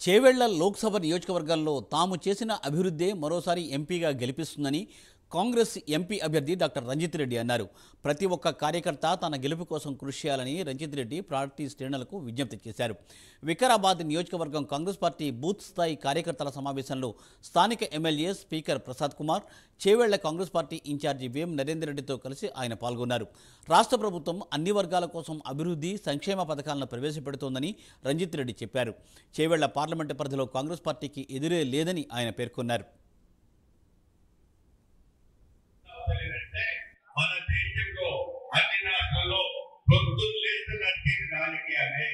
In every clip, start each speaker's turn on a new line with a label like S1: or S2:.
S1: చేవెళ్ల లోక్సభ నియోజకవర్గంలో తాము చేసిన అభివృద్ధే మరోసారి ఎంపీగా గెలిపిస్తుందని కాంగ్రెస్ ఎంపీ అభ్యర్థి డాక్టర్ రంజిత్ రెడ్డి అన్నారు. ప్రతి ఒక్క కార్యకర్త తన గెలుపు కోసం కృషి చేయాలని రంజిత్ రెడ్డి పార్టీ శ్రేణులకు విజ్ఞప్తి చేశారు. వికారాబాద్ నియోజకవర్గం కాంగ్రెస్ పార్టీ బూత్ స్థాయి కార్యకర్తల సమావేశంలో స్థానిక MLA speaker Prasad Kumar, Chevella Congress party incharge Vem Narender రెడ్డితో కలిసి ఆయన పాల్గొన్నారు. రాష్ట్ర ప్రభుత్వం అన్ని వర్గాల కోసం అభివృద్ధి, సంక్షేమ పథకాలను ప్రవేశపెడుతోందని రంజిత్ రెడ్డి చెప్పారు. చేవెళ్ల పార్లమెంటు పరిధిలో కాంగ్రెస్ పార్టీకి ఎదురే లేదని ఆయన పేర్కొన్నారు.
S2: మన దేశంలో అన్ని రాష్ట్రాల్లో పొద్దున్న లేస్తే నడిచేది రాజకీయాలే,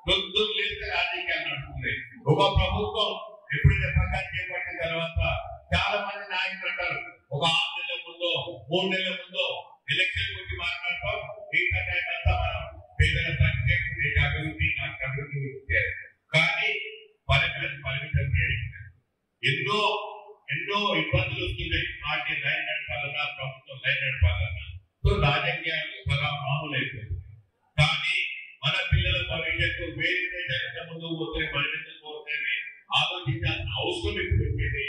S2: పొద్దున్న లేస్తే రాజకీయాలు నడుస్తున్నాయి. ఒక ప్రభుత్వం ఎప్పుడైతే పక్కన చేపట్టిన తర్వాత చాలా మంది నాయకులు అంటారు, ఒక 6 నెలల ముందో 3 నెలల ముందో ఎలక్షన్ గురించి మాట్లాడతాం, మిగతా టైం అంతా మనం పేదల సంక్షేమం, అభివృద్ధి, నాకు అభివృద్ధి గురించి. కానీ పరిమితం ఎన్నో ఇబ్బందులు వస్తున్నాయి. పార్టీ లైన్ నడపాలన్నా, ప్రభుత్వం లైన్ నడపాలన్నా. సో రాజకీయాలు సగా మామూలు అయిపోయింది. కానీ మన పిల్లల భవిష్యత్తు వేరే దేశాలకు ముందుకు పోతే పరిమితులు ఆలోచించాల్సిన అవసరం ఇప్పుడు వచ్చేది.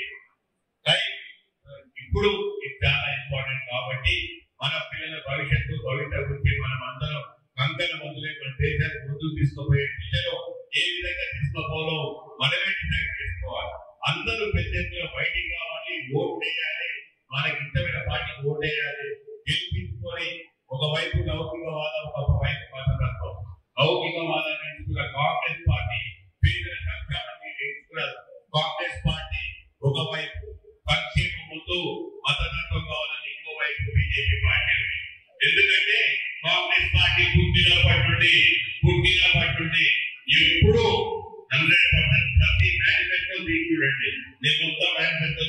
S2: ఇప్పుడు ఇది చాలా ఇంపార్టెంట్. కాబట్టి మన పిల్లల భవిష్యత్తు గురించి మనం అందరం కంకణ మొదలై మన దేశాన్ని ముందుకు తీసుకుపోయే దిశలో ఏ విధంగా తీసుకోవాలో మనమే డిసైడ్ చేసుకోవాలి. అందరూ పెద్ద ఎత్తున బయటికి కావాలి, ఓటు వేయాలి, మనకి ఇష్టమైన పార్టీకి ఓటు వేయాలి, గెలిపించుకొని ఒకవైపు లౌకికవాదం, ఒకవైపు మతతత్వం. లౌకికవాదాన్ని ఎంచుకున్న కాంగ్రెస్ పార్టీ, పేదల సంక్షేమాన్ని ఎంచుకున్న కాంగ్రెస్ పార్టీ ఒకవైపు, సంక్షేమం ముందు మతతత్వం కావాలని ఇంకోవైపు బీజేపీ పార్టీ. ఎందుకంటే కాంగ్రెస్ పార్టీ పుట్టినప్పటి నుండి ఎప్పుడు 100% ప్రతి మేనిఫెస్టో చూడండి, నేను మొత్తం మేనిఫెస్టో